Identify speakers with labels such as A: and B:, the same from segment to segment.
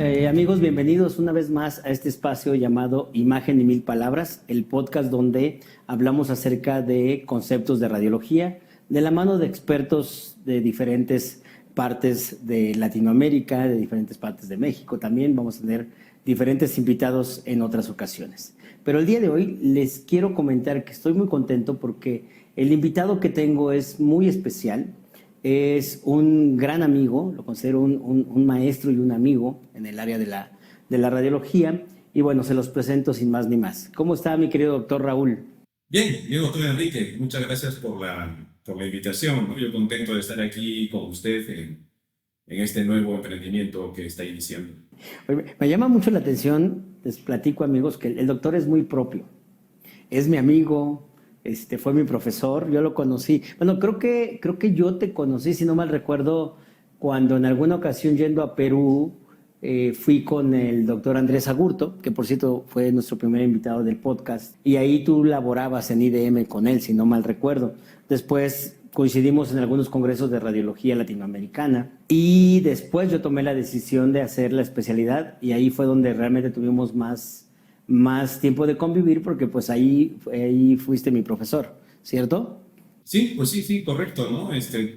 A: Amigos, bienvenidos una vez más a este espacio llamado Imagen y Mil Palabras, el podcast donde hablamos acerca de conceptos de radiología de la mano de expertos de diferentes partes de Latinoamérica, de diferentes partes de México. También vamos a tener diferentes invitados en otras ocasiones. Pero el día de hoy les quiero comentar que estoy muy contento porque el invitado que tengo es muy especial. Es un gran amigo, lo considero un maestro y un amigo en el área de la radiología. Y bueno, se los presento sin más ni más. ¿Cómo está mi querido doctor Raúl?
B: Bien, doctor Enrique, muchas gracias por la invitación, ¿no? Yo contento de estar aquí con usted en este nuevo emprendimiento que está iniciando.
A: Oye, me llama mucho la atención, les platico amigos, que el doctor es muy propio. Es mi amigo, fue mi profesor, yo lo conocí. Bueno, creo que yo te conocí, si no mal recuerdo, cuando en alguna ocasión yendo a Perú fui con el doctor Andrés Agurto, que por cierto fue nuestro primer invitado del podcast, y ahí tú laborabas en IDM con él, si no mal recuerdo. Después coincidimos en algunos congresos de radiología latinoamericana y después yo tomé la decisión de hacer la especialidad y ahí fue donde realmente tuvimos más tiempo de convivir porque pues ahí fuiste mi profesor, ¿cierto?
B: Sí, pues sí, correcto, ¿no?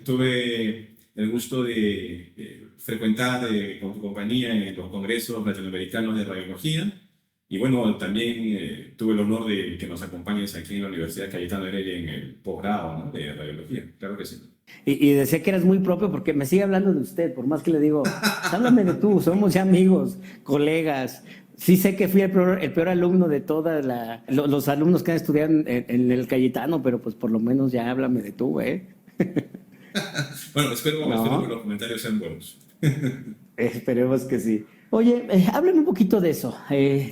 B: Tuve el gusto de frecuentar con tu compañía en los congresos latinoamericanos de radiología y bueno, también tuve el honor de que nos acompañes aquí en la Universidad Cayetano Heredia en el posgrado, ¿no?, de radiología, claro que sí.
A: Y decía que eras muy propio porque me sigue hablando de usted, por más que le digo, háblame de tú, somos ya amigos, colegas. Sí sé que fui el peor alumno de todos los alumnos que han estudiado en el Cayetano, pero pues por lo menos ya háblame de tú, ¿eh?
B: Bueno, espero que
A: ¿No?
B: los comentarios sean buenos.
A: Esperemos que sí. Oye, háblame un poquito de eso.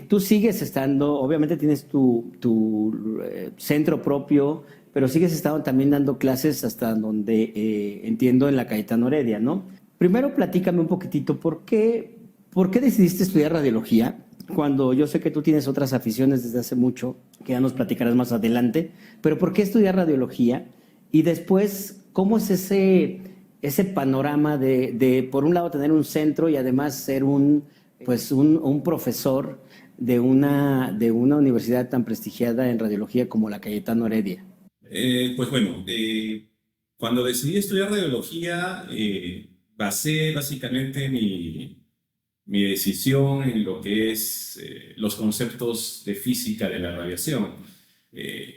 A: Tú sigues estando, obviamente tienes tu centro propio, pero sigues estando también dando clases hasta donde entiendo en la Cayetano Heredia, ¿no? Primero platícame un poquitito, ¿por qué decidiste estudiar radiología? Cuando yo sé que tú tienes otras aficiones desde hace mucho, que ya nos platicarás más adelante, pero ¿por qué estudiar radiología? Y después, ¿cómo es ese panorama por un lado, tener un centro y además ser un profesor de una universidad tan prestigiada en radiología como la Cayetano Heredia?
B: Pues bueno, cuando decidí estudiar radiología, basé básicamente mi decisión en lo que es los conceptos de física de la radiación.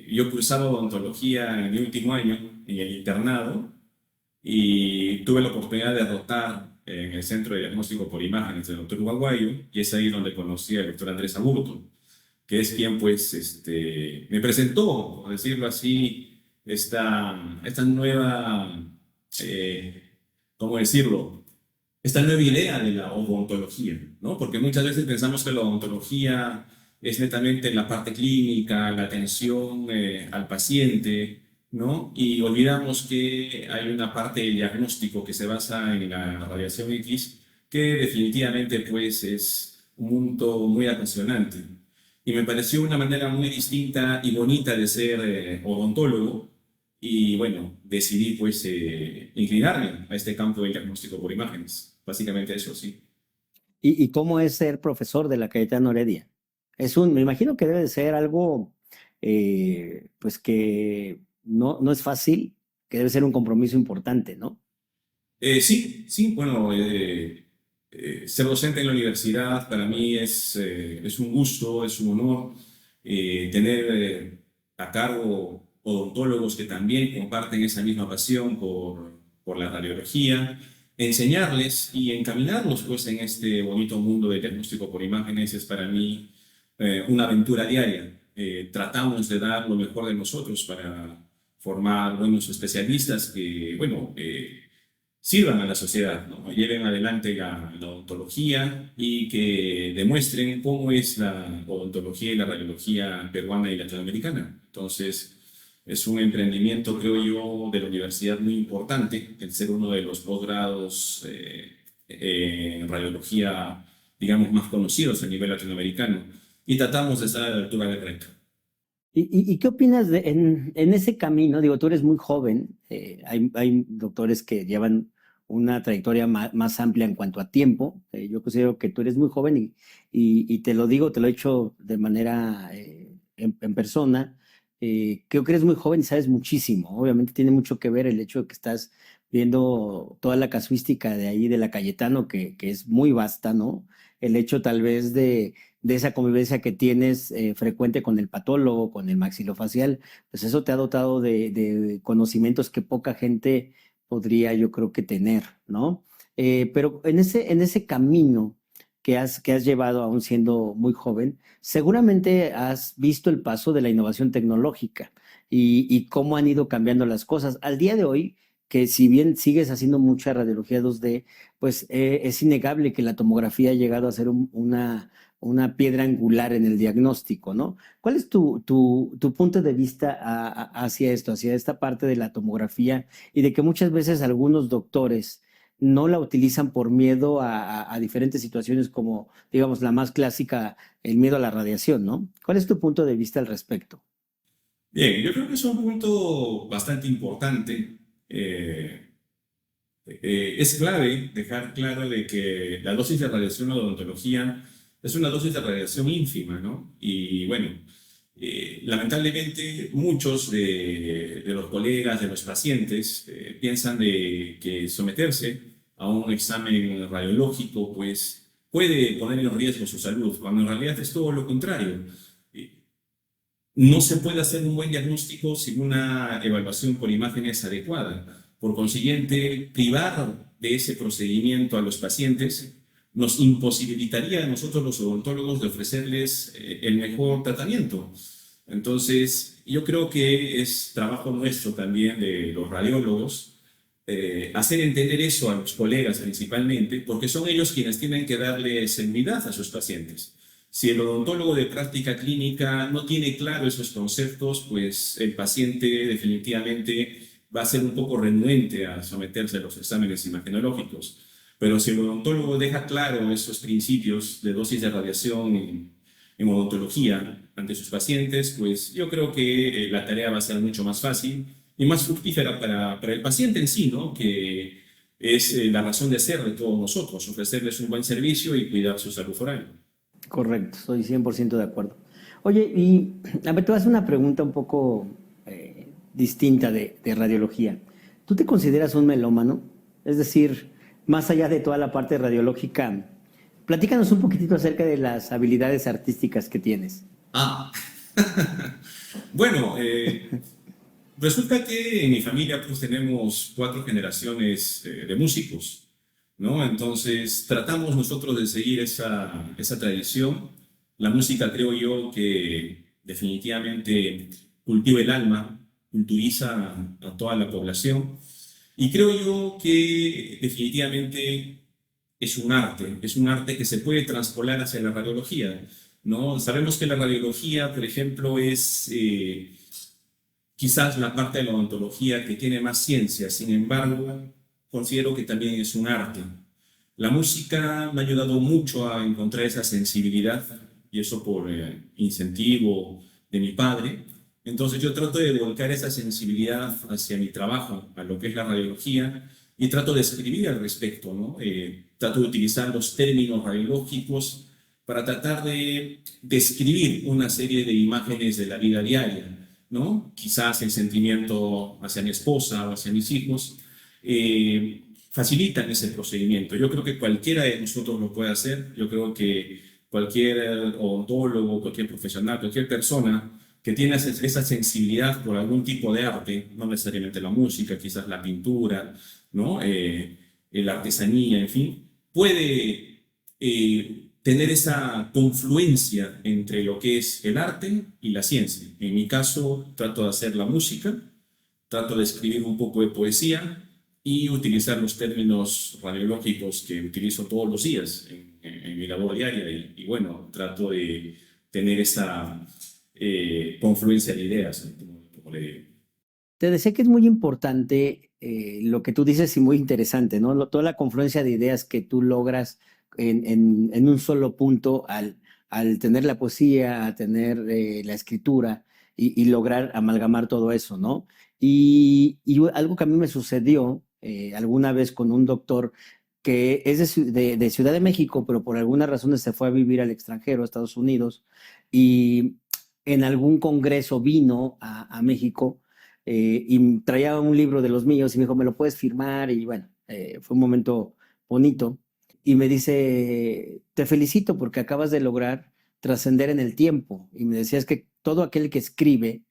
B: Yo cursaba odontología en mi último año, en el internado, y tuve la oportunidad de rotar en el Centro de Diagnóstico por Imágenes del Dr. Guaguayo, y es ahí donde conocí al doctor Andrés Aburto, que es quien pues me presentó, por decirlo así, esta nueva, eh, ¿cómo decirlo? Esta nueva idea de la odontología, ¿no? Porque muchas veces pensamos que la odontología es netamente la parte clínica, la atención al paciente, ¿no? Y olvidamos que hay una parte de diagnóstico que se basa en la radiación X, que definitivamente pues es un mundo muy apasionante. Y me pareció una manera muy distinta y bonita de ser odontólogo. Y bueno, decidí pues inclinarme a este campo del diagnóstico por imágenes. Básicamente eso, sí.
A: ¿Y cómo es ser profesor de la Cayetano Heredia? Me imagino que debe de ser algo, pues que no es fácil, que debe ser un compromiso importante, ¿no?
B: Sí, bueno, ser docente en la universidad para mí es un gusto, es un honor tener a cargo odontólogos que también comparten esa misma pasión por la radiología, enseñarles y encaminarlos pues en este bonito mundo del diagnóstico por imágenes es para mí una aventura diaria. Tratamos de dar lo mejor de nosotros para formar buenos especialistas que, bueno, sirvan a la sociedad, ¿no? Lleven adelante la odontología y que demuestren cómo es la odontología y la radiología peruana y latinoamericana. Entonces, es un emprendimiento, creo yo, de la universidad muy importante, el ser uno de los posgrados en radiología, digamos, más conocidos a nivel latinoamericano. Y tratamos de estar a la altura del reto.
A: ¿Y qué opinas en ese camino? Digo, tú eres muy joven, hay doctores que llevan una trayectoria más amplia en cuanto a tiempo. Yo considero que tú eres muy joven y te lo digo, te lo he hecho de manera en persona. Creo que eres muy joven y sabes muchísimo. Obviamente tiene mucho que ver el hecho de que estás viendo toda la casuística de ahí de la Cayetano, que es muy vasta, ¿no? El hecho tal vez de esa convivencia que tienes frecuente con el patólogo, con el maxilofacial, pues eso te ha dotado de conocimientos que poca gente podría, yo creo que tener, ¿no? Pero en ese camino que has llevado aún siendo muy joven, seguramente has visto el paso de la innovación tecnológica y cómo han ido cambiando las cosas. Al día de hoy, que si bien sigues haciendo mucha radiología 2D, pues es innegable que la tomografía ha llegado a ser una piedra angular en el diagnóstico, ¿no? ¿Cuál es tu punto de vista hacia esto, hacia esta parte de la tomografía y de que muchas veces algunos doctores no la utilizan por miedo a diferentes situaciones como, digamos, la más clásica, el miedo a la radiación, ¿no? ¿Cuál es tu punto de vista al respecto?
B: Bien, yo creo que es un punto bastante importante. Eh, es clave dejar claro de que la dosis de radiación en la odontología es una dosis de radiación ínfima, ¿no? Y bueno, lamentablemente muchos de los colegas, de los pacientes, piensan de que someterse a un examen radiológico, pues puede poner en riesgo su salud, cuando en realidad es todo lo contrario. Eh, no se puede hacer un buen diagnóstico sin una evaluación por imágenes adecuada. Por consiguiente, privar de ese procedimiento a los pacientes nos imposibilitaría a nosotros los odontólogos de ofrecerles el mejor tratamiento. Entonces, yo creo que es trabajo nuestro también de los radiólogos hacer entender eso a los colegas principalmente, porque son ellos quienes tienen que darle seguridad a sus pacientes. Si el odontólogo de práctica clínica no tiene claro esos conceptos, pues el paciente definitivamente va a ser un poco renuente a someterse a los exámenes imagenológicos. Pero si el odontólogo deja claro esos principios de dosis de radiación en odontología ante sus pacientes, pues yo creo que la tarea va a ser mucho más fácil y más fructífera para el paciente en sí, ¿no? Que es la razón de ser de todos nosotros, ofrecerles un buen servicio y cuidar su salud oral.
A: Correcto, estoy 100% de acuerdo. Oye, y a ver, te voy a hacer una pregunta un poco distinta de radiología. ¿Tú te consideras un melómano? Es decir, más allá de toda la parte radiológica, platícanos un poquitito acerca de las habilidades artísticas que tienes.
B: Ah, bueno, resulta que en mi familia pues tenemos cuatro generaciones de músicos, ¿no? Entonces tratamos nosotros de seguir esa tradición. La música creo yo que definitivamente cultiva el alma, culturiza a toda la población y creo yo que definitivamente es un arte que se puede traspolar hacia la radiología, ¿no? Sabemos que la radiología, por ejemplo, es quizás la parte de la odontología que tiene más ciencia, sin embargo, considero que también es un arte. La música me ha ayudado mucho a encontrar esa sensibilidad, y eso por incentivo de mi padre. Entonces yo trato de volcar esa sensibilidad hacia mi trabajo, a lo que es la radiología, y trato de escribir al respecto, ¿no? Trato de utilizar los términos radiológicos para tratar de describir una serie de imágenes de la vida diaria, ¿no? Quizás el sentimiento hacia mi esposa o hacia mis hijos facilitan ese procedimiento. Yo creo que cualquiera de nosotros lo puede hacer. Yo creo que cualquier odontólogo, cualquier profesional, cualquier persona que tiene esa sensibilidad por algún tipo de arte, no necesariamente la música, quizás la pintura, ¿no? La artesanía, en fin, puede tener esa confluencia entre lo que es el arte y la ciencia. En mi caso, trato de hacer la música, trato de escribir un poco de poesía y utilizar los términos radiológicos que utilizo todos los días en mi labor diaria. Y bueno, trato de tener esa confluencia de ideas, ¿no? Como le digo.
A: Te decía que es muy importante lo que tú dices y muy interesante, ¿no? Toda la confluencia de ideas que tú logras en un solo punto al tener la poesía, a tener la escritura y lograr amalgamar todo eso, ¿no? Y algo que a mí me sucedió alguna vez con un doctor que es de Ciudad de México, pero por algunas razones se fue a vivir al extranjero, a Estados Unidos, y en algún congreso vino a México y traía un libro de los míos y me dijo, ¿me lo puedes firmar? Y bueno, fue un momento bonito. Y me dice, te felicito porque acabas de lograr trascender en el tiempo. Y me decía, es que todo aquel que escribe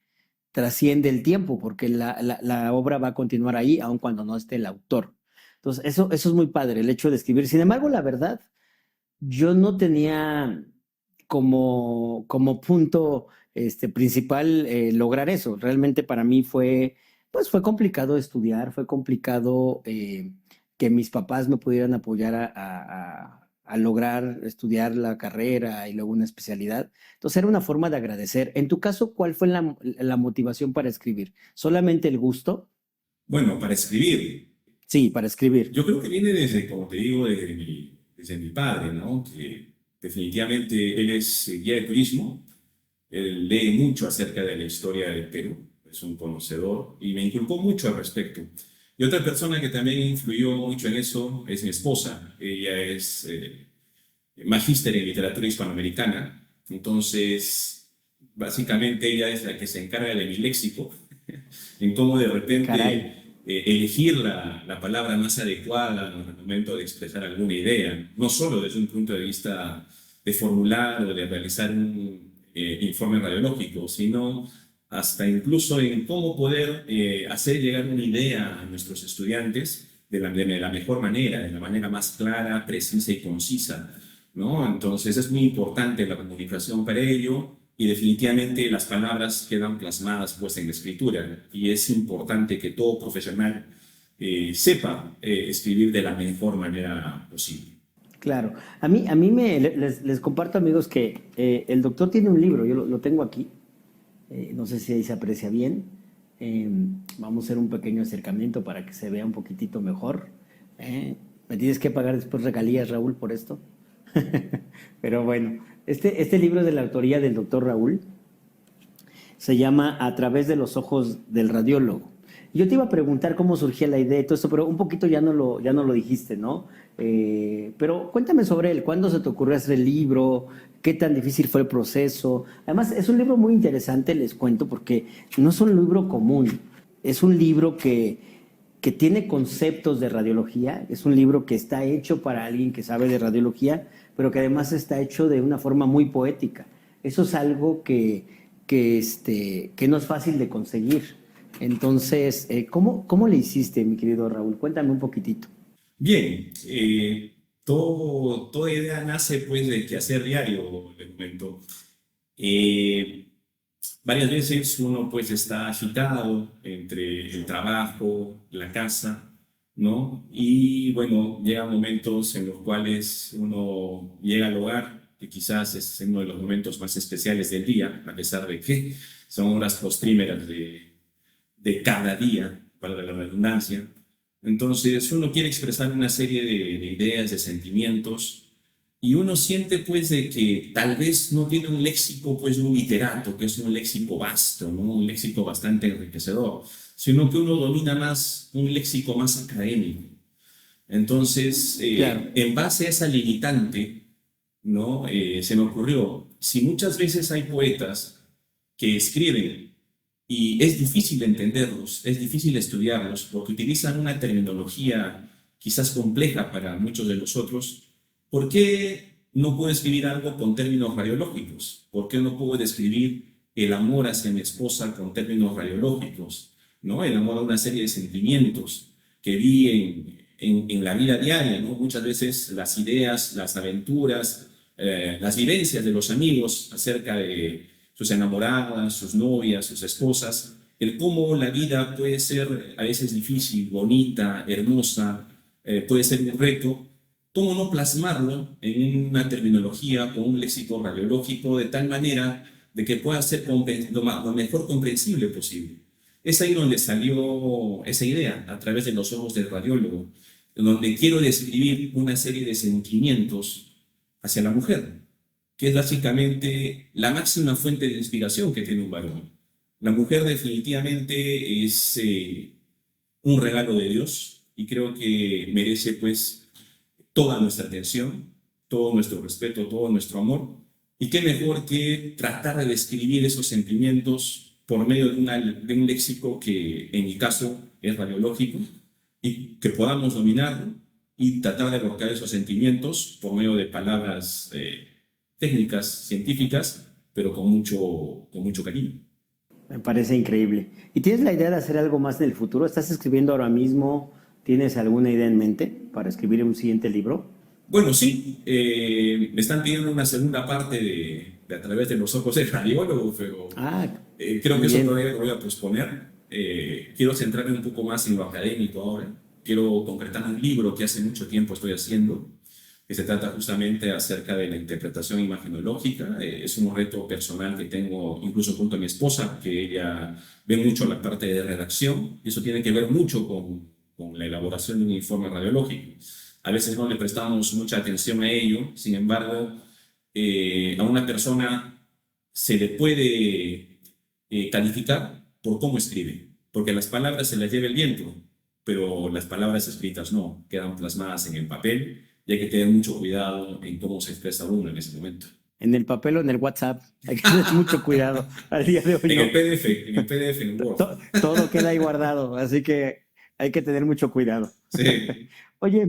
A: trasciende el tiempo, porque la obra va a continuar ahí, aun cuando no esté el autor. Entonces, eso es muy padre, el hecho de escribir. Sin embargo, la verdad, yo no tenía como punto principal lograr eso. Realmente para mí pues fue complicado estudiar, fue complicado que mis papás me pudieran apoyar a lograr estudiar la carrera y luego una especialidad. Entonces era una forma de agradecer. En tu caso, ¿cuál fue la motivación para escribir? ¿Solamente el gusto?
B: Bueno, para escribir,
A: Sí, para escribir.
B: yo creo que viene desde, como te digo, desde mi padre, ¿no? Que definitivamente él es guía de turismo, él lee mucho acerca de la historia del Perú, es un conocedor y me inculcó mucho al respecto. Y otra persona que también influyó mucho en eso es mi esposa. Ella es magíster en literatura hispanoamericana, entonces básicamente ella es la que se encarga de mi léxico, en cómo de repente
A: Caray,
B: elegir la palabra más adecuada en el momento de expresar alguna idea, no solo desde un punto de vista de formular o de realizar un informe radiológico, sino hasta incluso en cómo poder hacer llegar una idea a nuestros estudiantes de la mejor manera, de la manera más clara, precisa y concisa, ¿no? Entonces es muy importante la comunicación para ello y definitivamente las palabras quedan plasmadas pues en la escritura y es importante que todo profesional sepa escribir de la mejor manera posible.
A: claro. A mí les comparto, amigos, que el doctor tiene un libro, yo lo tengo aquí. No sé si ahí se aprecia bien. Eh, Vamos a hacer un pequeño acercamiento para que se vea un poquitito mejor. Me tienes que pagar después regalías, Raúl, por esto. Pero bueno, este libro es de la autoría del doctor Raúl. Se llama A través de los ojos del radiólogo. Yo te iba a preguntar cómo surgía la idea y todo esto, pero un poquito ya no lo dijiste, ¿no? Pero cuéntame sobre él. ¿Cuándo se te ocurrió hacer el libro? ¿Qué tan difícil fue el proceso? Además, es un libro muy interesante, les cuento, porque no es un libro común. Es un libro que tiene conceptos de radiología. Es un libro que está hecho para alguien que sabe de radiología, pero que además está hecho de una forma muy poética. Eso es algo que no es fácil de conseguir. Entonces, ¿cómo le hiciste, mi querido Raúl? Cuéntame un poquitito.
B: Bien, toda idea nace pues del quehacer diario, le comento. Eh, Varias veces uno pues está agitado entre el trabajo, la casa, ¿no? Y bueno, llegan momentos en los cuales uno llega al hogar, que quizás es uno de los momentos más especiales del día, a pesar de que son horas postrímeras de cada día, para la redundancia. Entonces uno quiere expresar una serie de ideas, de sentimientos, y uno siente pues de que tal vez no tiene un léxico pues un literato, que es un léxico vasto, ¿no? Un léxico bastante enriquecedor, sino que uno domina más un léxico más académico. Entonces,
A: Claro,
B: en base a esa limitante, ¿no? Se me ocurrió, si muchas veces hay poetas que escriben y es difícil entenderlos, es difícil estudiarlos, porque utilizan una terminología quizás compleja para muchos de nosotros. ¿Por qué no puedo escribir algo con términos radiológicos? ¿Por qué no puedo describir el amor hacia mi esposa con términos radiológicos? ¿No? El amor a una serie de sentimientos que vi en la vida diaria, ¿no? Muchas veces las ideas, las aventuras, las vivencias de los amigos acerca de sus enamoradas, sus novias, sus esposas, el cómo la vida puede ser a veces difícil, bonita, hermosa, puede ser un reto, cómo no plasmarlo en una terminología o un léxico radiológico de tal manera de que pueda ser lo mejor comprensible posible. Es ahí donde salió esa idea, a través de los ojos del radiólogo, donde quiero describir una serie de sentimientos hacia la mujer, que es básicamente la máxima fuente de inspiración que tiene un varón. La mujer definitivamente es un regalo de Dios, y creo que merece pues toda nuestra atención, todo nuestro respeto, todo nuestro amor. Y qué mejor que tratar de describir esos sentimientos por medio de un léxico que en mi caso es radiológico y que podamos dominarlo y tratar de evocar esos sentimientos por medio de palabras técnicas, científicas, pero con mucho cariño.
A: Me parece increíble. ¿Y tienes la idea de hacer algo más en el futuro? ¿Estás escribiendo ahora mismo? ¿Tienes alguna idea en mente para escribir un siguiente libro?
B: Bueno, sí, me están pidiendo una segunda parte de A través de los ojos del radiólogo, pero
A: Ah,
B: creo que eso
A: bien.
B: todavía lo voy a posponer. Quiero centrarme un poco más en lo académico ahora. Quiero concretar un libro que hace mucho tiempo estoy haciendo, que se trata justamente acerca de la interpretación imagenológica. Es un reto personal que tengo incluso junto a mi esposa, que ella ve mucho la parte de redacción, y eso tiene que ver mucho con la elaboración de un informe radiológico. A veces no le prestamos mucha atención a ello, sin embargo, a una persona se le puede calificar por cómo escribe, porque las palabras se las lleva el viento, pero las palabras escritas no, quedan plasmadas en el papel y hay que tener mucho cuidado en cómo se expresa uno en ese momento.
A: En el papel o en el WhatsApp. Hay que tener mucho cuidado al día de hoy,
B: En el
A: ¿no?
B: PDF, en el PDF, en el Word.
A: Todo queda ahí guardado, así que hay que tener mucho cuidado.
B: Sí.
A: Oye,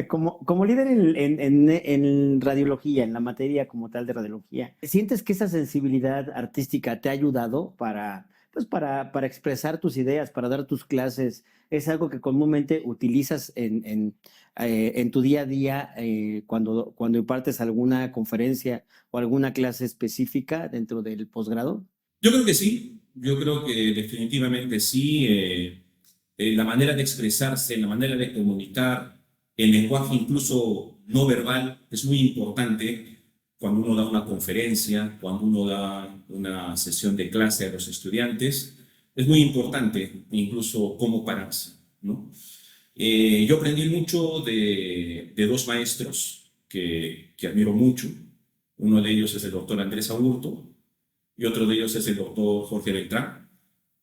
A: como líder en radiología, en la materia como tal de radiología, ¿sientes que esa sensibilidad artística te ha ayudado pues para expresar tus ideas, para dar tus clases? ¿Es algo que comúnmente utilizas en tu día a día cuando impartes alguna conferencia o alguna clase específica dentro del posgrado?
B: Yo creo que sí, yo creo que definitivamente sí. La manera de expresarse, la manera de comunicar, el lenguaje incluso no verbal es muy importante cuando uno da una conferencia, cuando uno da una sesión de clase a los estudiantes. Es muy importante incluso cómo pararse, ¿no? Yo aprendí mucho de dos maestros que admiro mucho. Uno de ellos es el doctor Andrés Aburto y otro de ellos es el doctor Jorge Beltrán,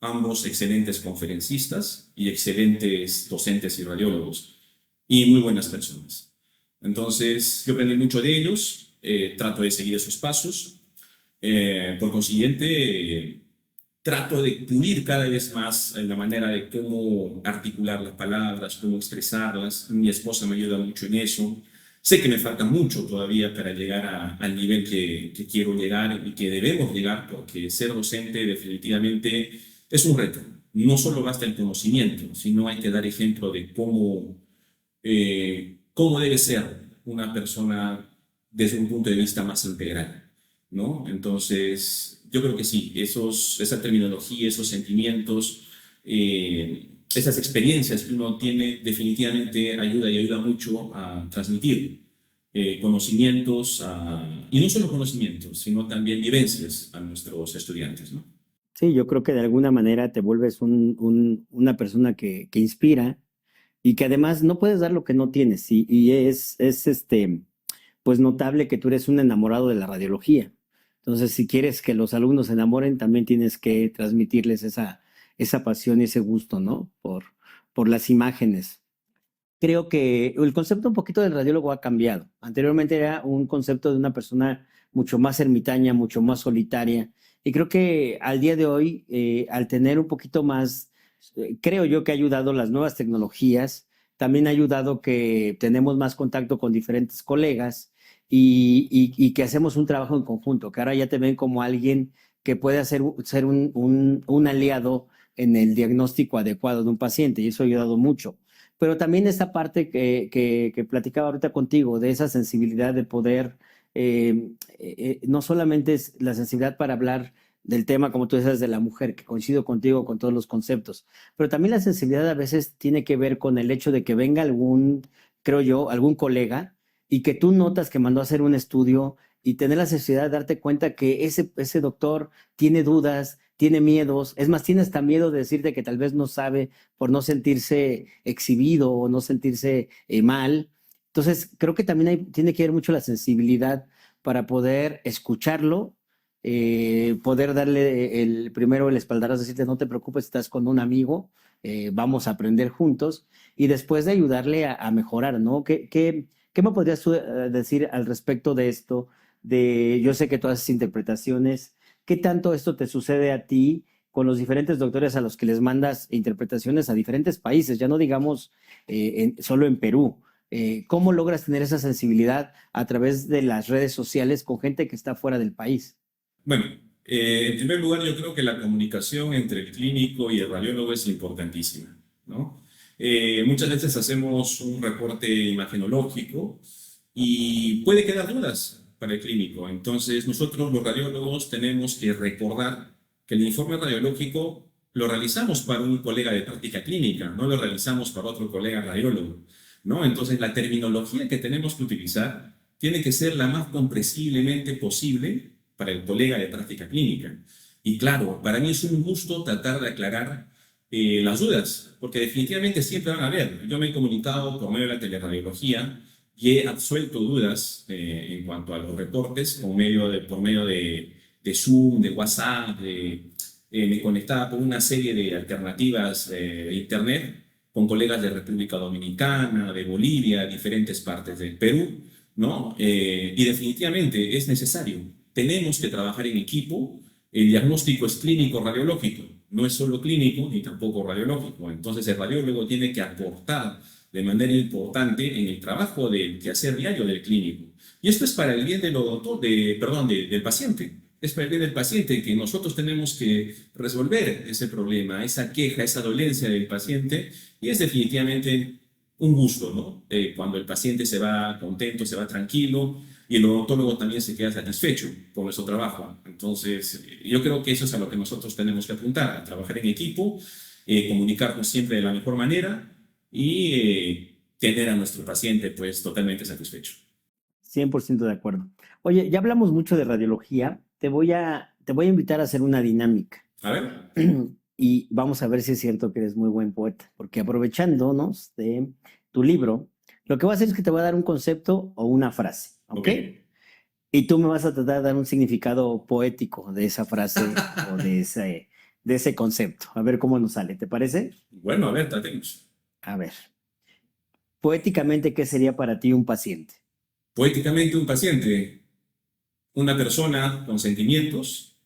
B: ambos excelentes conferencistas y excelentes docentes y radiólogos, y muy buenas personas. Entonces, yo aprendí mucho de ellos, trato de seguir esos pasos, por consiguiente, trato de pulir cada vez más la manera de cómo articular las palabras, cómo expresarlas. Mi esposa me ayuda mucho en eso. Sé que me falta mucho todavía para llegar al nivel que quiero llegar y que debemos llegar, porque ser docente definitivamente es un reto. No solo basta el conocimiento, sino hay que dar ejemplo de cómo debe ser una persona desde un punto de vista más integral, ¿no? Entonces, yo creo que sí, esa terminología, esos sentimientos, esas experiencias que uno tiene definitivamente ayuda y ayuda mucho a transmitir conocimientos, y no solo conocimientos, sino también vivencias a nuestros estudiantes, ¿no?
A: Sí, yo creo que de alguna manera te vuelves una persona que inspira y que además no puedes dar lo que no tienes. Y es pues notable que tú eres un enamorado de la radiología. Entonces, si quieres que los alumnos se enamoren, también tienes que transmitirles esa pasión y ese gusto, ¿no? Por las imágenes. Creo que el concepto un poquito del radiólogo ha cambiado. Anteriormente era un concepto de una persona mucho más ermitaña, mucho más solitaria. Y creo que al día de hoy, al tener un poquito más, creo yo que ha ayudado las nuevas tecnologías, también ha ayudado que tenemos más contacto con diferentes colegas y que hacemos un trabajo en conjunto, que ahora ya te ven como alguien que puede ser un aliado en el diagnóstico adecuado de un paciente y eso ha ayudado mucho. Pero también esa parte que platicaba ahorita contigo, de esa sensibilidad de poder, no solamente es la sensibilidad para hablar del tema, como tú dices, de la mujer, que coincido contigo con todos los conceptos, pero también la sensibilidad a veces tiene que ver con el hecho de que venga creo yo, algún colega y que tú notas que mandó a hacer un estudio y tener la sensibilidad de darte cuenta que ese doctor tiene dudas, tiene miedos, es más, tiene hasta miedo de decirte que tal vez no sabe por no sentirse exhibido o no sentirse mal. Entonces, creo que también tiene que ver mucho la sensibilidad para poder escucharlo, poder darle primero el espaldarazo, decirte no te preocupes, estás con un amigo, vamos a aprender juntos y después de ayudarle a mejorar, ¿no? ¿Qué me podrías tú, decir al respecto de esto? Yo sé que tú haces interpretaciones, ¿qué tanto esto te sucede a ti con los diferentes doctores a los que les mandas interpretaciones a diferentes países? Ya no digamos solo en Perú. ¿Cómo logras tener esa sensibilidad a través de las redes sociales con gente que está fuera del país?
B: Bueno, en primer lugar, yo creo que la comunicación entre el clínico y el radiólogo es importantísima, ¿no? Muchas veces hacemos un reporte imagenológico y puede quedar dudas para el clínico. Entonces, nosotros los radiólogos tenemos que recordar que el informe radiológico lo realizamos para un colega de práctica clínica, no lo realizamos para otro colega radiólogo, ¿no? Entonces, la terminología que tenemos que utilizar tiene que ser la más comprensiblemente posible para el colega de práctica clínica. Y claro, para mí es un gusto tratar de aclarar las dudas, porque definitivamente siempre van a haber. Yo me he comunicado por medio de la teleradiología y he absuelto dudas en cuanto a los reportes por medio de Zoom, de WhatsApp, me conectaba con una serie de alternativas de Internet con colegas de República Dominicana, de Bolivia, diferentes partes del Perú, ¿no? Y definitivamente es necesario. Tenemos que trabajar en equipo. El diagnóstico es clínico radiológico, no es solo clínico ni tampoco radiológico. Entonces el radiólogo tiene que aportar de manera importante en el trabajo del quehacer diario del clínico. Y esto es para el bien del paciente. Es para el bien del paciente que nosotros tenemos que resolver ese problema, esa queja, esa dolencia del paciente. Y es definitivamente un gusto, ¿no? Cuando el paciente se va contento, se va tranquilo y el odontólogo también se queda satisfecho con nuestro trabajo. Entonces, yo creo que eso es a lo que nosotros tenemos que apuntar, a trabajar en equipo, comunicarnos siempre de la mejor manera y tener a nuestro paciente pues totalmente satisfecho.
A: 100% de acuerdo. Oye, ya hablamos mucho de radiología. Te voy a invitar a hacer una dinámica.
B: A ver.
A: Y vamos a ver si es cierto que eres muy buen poeta, porque aprovechándonos de tu libro, lo que voy a hacer es que te voy a dar un concepto o una frase, ¿ok? Y tú me vas a tratar de dar un significado poético de esa frase o de ese concepto. A ver cómo nos sale, ¿te parece?
B: Bueno, a ver, tratemos.
A: A ver, poéticamente, ¿qué sería para ti un paciente?
B: Poéticamente, un paciente, una persona con sentimientos,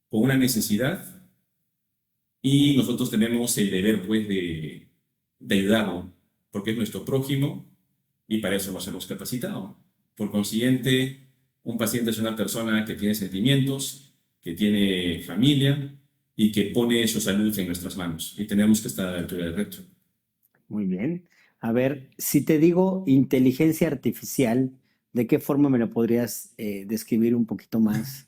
B: con una necesidad, y nosotros tenemos el deber, pues, de ayudarlo, porque es nuestro prójimo y para eso nos hemos capacitado. Por consiguiente, un paciente es una persona que tiene sentimientos, que tiene familia y que pone su salud en nuestras manos. Y tenemos que estar a la altura del reto.
A: Muy bien. A ver, si te digo inteligencia artificial, ¿de qué forma me lo podrías describir un poquito más,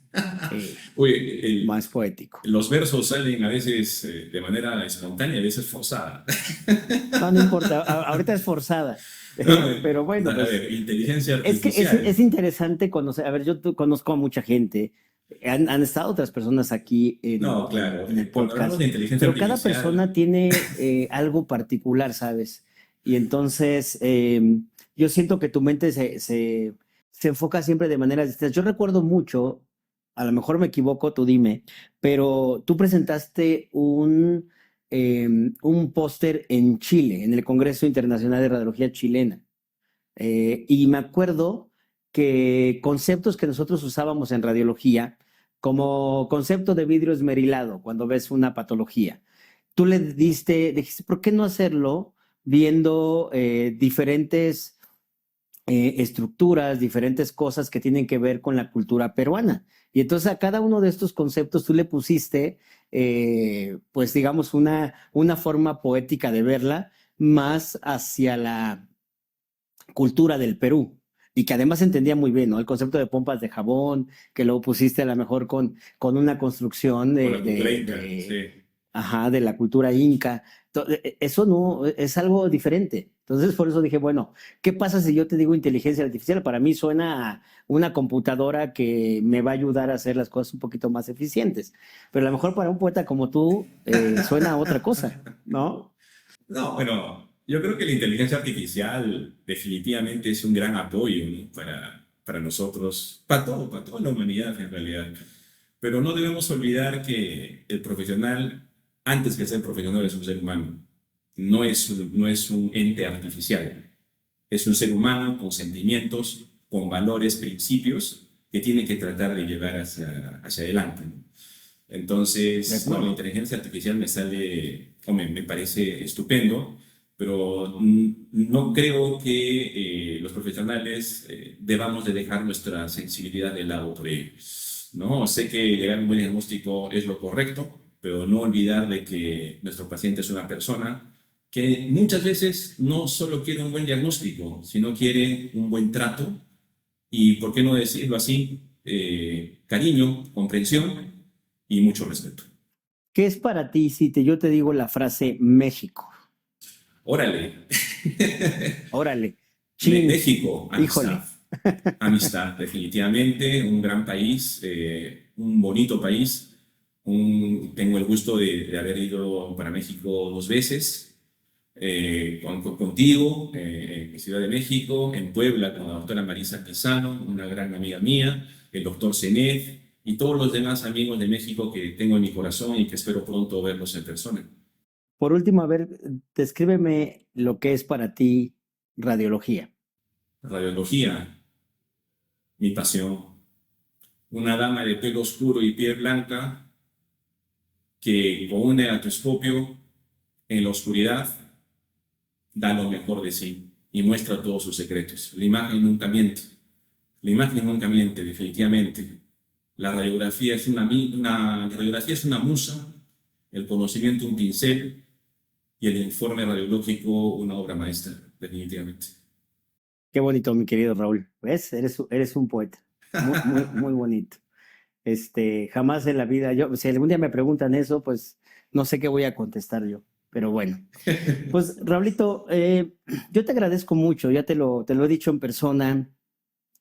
A: más poético?
B: Los versos salen a veces de manera espontánea, a veces forzada.
A: No, no importa, ahorita es forzada. Pero bueno,
B: A
A: pues,
B: ver, inteligencia
A: es que
B: artificial.
A: es interesante conocer. A ver, yo conozco a mucha gente. Han estado otras personas aquí
B: No, claro.
A: en el
B: Cuando hablamos
A: podcast,
B: de inteligencia
A: pero cada
B: artificial,
A: persona tiene algo particular, ¿sabes? Y entonces yo siento que tu mente se enfoca siempre de maneras distintas. Yo recuerdo mucho, a lo mejor me equivoco, tú dime, pero tú presentaste un póster en Chile, en el Congreso Internacional de Radiología Chilena. Y me acuerdo que conceptos que nosotros usábamos en radiología, como concepto de vidrio esmerilado, cuando ves una patología, tú dijiste, ¿por qué no hacerlo viendo diferentes estructuras, diferentes cosas que tienen que ver con la cultura peruana? Y entonces a cada uno de estos conceptos tú le pusiste, pues digamos, una forma poética de verla más hacia la cultura del Perú. Y que además entendía muy bien, ¿no? El concepto de pompas de jabón, que luego pusiste a lo mejor con una construcción
B: con la cultura inca, sí.
A: ajá, de la cultura inca. Eso no, es algo diferente. Entonces, por eso dije, bueno, ¿qué pasa si yo te digo inteligencia artificial? Para mí suena a una computadora que me va a ayudar a hacer las cosas un poquito más eficientes. Pero a lo mejor para un poeta como tú, suena a otra cosa, ¿no?
B: No, bueno, yo creo que la inteligencia artificial definitivamente es un gran apoyo, ¿no? Para nosotros, para toda la humanidad en realidad. Pero no debemos olvidar que el profesional, antes que ser profesional, es un ser humano. No es un ente artificial. Es un ser humano con sentimientos, con valores, principios que tiene que tratar de llevar hacia adelante, ¿no?
A: De
B: Entonces, no, la
A: acuerdo.
B: inteligencia artificial me sale, o me parece estupendo, pero no creo que los profesionales debamos de dejar nuestra sensibilidad de lado por ello, ¿no? Sé que llegar a un buen diagnóstico es lo correcto, pero no olvidar de que nuestro paciente es una persona que muchas veces no solo quiere un buen diagnóstico, sino quiere un buen trato y, ¿por qué no decirlo así? Cariño, comprensión y mucho respeto.
A: ¿Qué es para ti si yo te digo la frase México?
B: Órale,
A: Órale, chin,
B: México, amistad.
A: híjole.
B: Amistad, definitivamente, un gran país, un bonito país. Tengo el gusto de haber ido para México 2 veces, contigo, en Ciudad de México, en Puebla con la doctora Marisa Pisano, una gran amiga mía, el doctor Zenet y todos los demás amigos de México que tengo en mi corazón y que espero pronto verlos en persona.
A: Por último, a ver, descríbeme lo que es para ti radiología.
B: Radiología, mi pasión. Una dama de pelo oscuro y piel blanca que con un negatoscopio en la oscuridad da lo mejor de sí y muestra todos sus secretos. La imagen nunca miente. La imagen nunca miente, definitivamente. La radiografía es una radiografía es una musa, el conocimiento un pincel y el informe radiológico una obra maestra, definitivamente.
A: Qué bonito, mi querido Raúl. ¿Ves? Eres un poeta. Muy, muy, muy bonito. Jamás en la vida, si algún día me preguntan eso, pues no sé qué voy a contestar yo. Pero bueno. Pues, Raulito, yo te agradezco mucho, ya te lo he dicho en persona.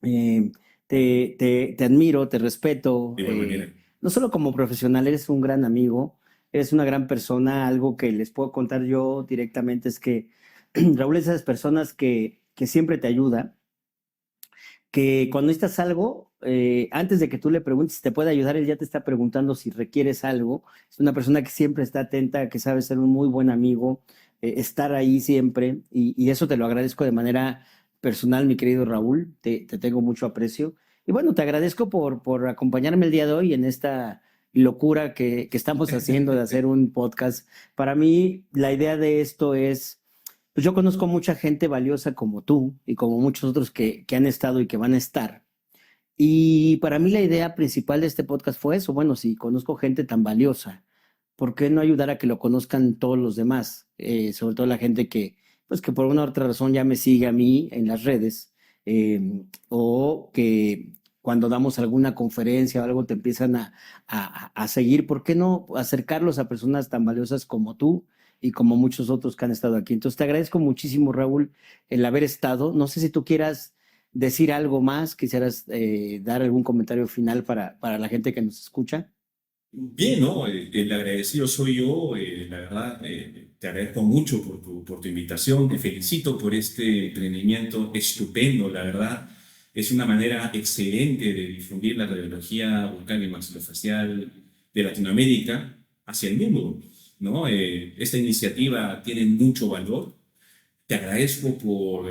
A: eh, te admiro, te respeto,
B: De igual manera.
A: no solo como profesional, eres un gran amigo, eres una gran persona. Algo que les puedo contar yo directamente es que Raúl es de esas personas que siempre te ayuda, que cuando necesitas algo, antes de que tú le preguntes si te puede ayudar, él ya te está preguntando si requieres algo. Es una persona que siempre está atenta, que sabe ser un muy buen amigo, estar ahí siempre, y eso te lo agradezco de manera personal, mi querido Raúl. Te tengo mucho aprecio. Y bueno, te agradezco por acompañarme el día de hoy en esta locura que estamos haciendo de hacer un podcast. Para mí, la idea de esto es, pues yo conozco mucha gente valiosa como tú y como muchos otros que han estado y que van a estar. Y para mí la idea principal de este podcast fue eso. Bueno, si conozco gente tan valiosa, ¿por qué no ayudar a que lo conozcan todos los demás? Sobre todo la gente pues que por una u otra razón ya me sigue a mí en las redes, o que cuando damos alguna conferencia o algo te empiezan a seguir. ¿Por qué no acercarlos a personas tan valiosas como tú y como muchos otros que han estado aquí? Entonces te agradezco muchísimo, Raúl, el haber estado. No sé si tú quieras decir algo más, quisieras dar algún comentario final para la gente que nos escucha.
B: Bien, ¿no? El agradecido soy yo, la verdad, te agradezco mucho por tu invitación, te felicito por este emprendimiento estupendo, la verdad. Es una manera excelente de difundir la radiología bucal y maxilofacial de Latinoamérica hacia el mundo, ¿no? Esta iniciativa tiene mucho valor. Te agradezco por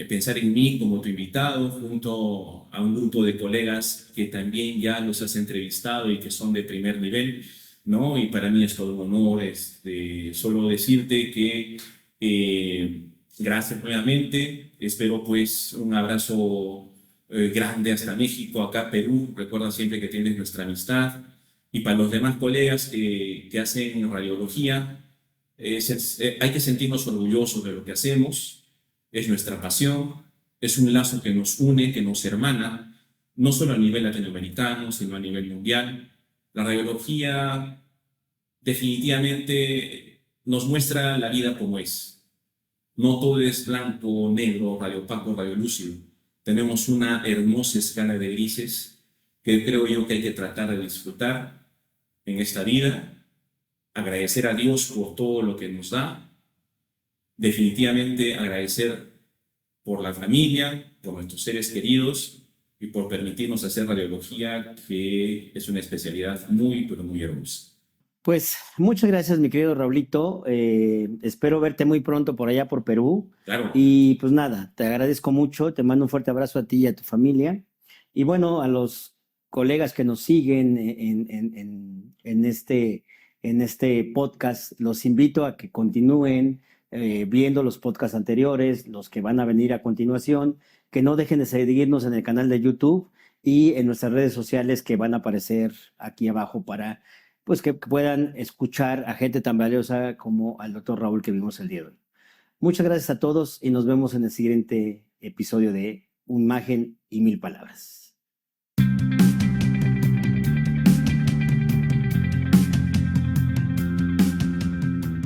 B: pensar en mí como tu invitado, junto a un grupo de colegas que también ya los has entrevistado y que son de primer nivel, ¿no? Y para mí es todo un honor, solo decirte que gracias nuevamente. Espero pues un abrazo grande hasta México, acá Perú. Recuerda siempre que tienes nuestra amistad. Y para los demás colegas que hacen radiología, hay que sentirnos orgullosos de lo que hacemos, es nuestra pasión, es un lazo que nos une, que nos hermana, no solo a nivel latinoamericano, sino a nivel mundial. La radiología definitivamente nos muestra la vida como es. No todo es blanco, negro, radiopaco, radiolúcido. Tenemos una hermosa escala de grises que creo yo que hay que tratar de disfrutar en esta vida, agradecer a Dios por todo lo que nos da, definitivamente agradecer por la familia, por nuestros seres queridos y por permitirnos hacer radiología, que es una especialidad muy, pero muy hermosa.
A: Pues muchas gracias, mi querido Raulito. Espero verte muy pronto por allá por Perú.
B: Claro,
A: Y pues nada, te agradezco mucho, te mando un fuerte abrazo a ti y a tu familia. Y bueno, a los colegas que nos siguen en este podcast, los invito a que continúen viendo los podcasts anteriores, los que van a venir a continuación, que no dejen de seguirnos en el canal de YouTube y en nuestras redes sociales que van a aparecer aquí abajo para pues que puedan escuchar a gente tan valiosa como al doctor Raúl que vimos el día de hoy. Muchas gracias a todos y nos vemos en el siguiente episodio de Un Imagen y Mil Palabras.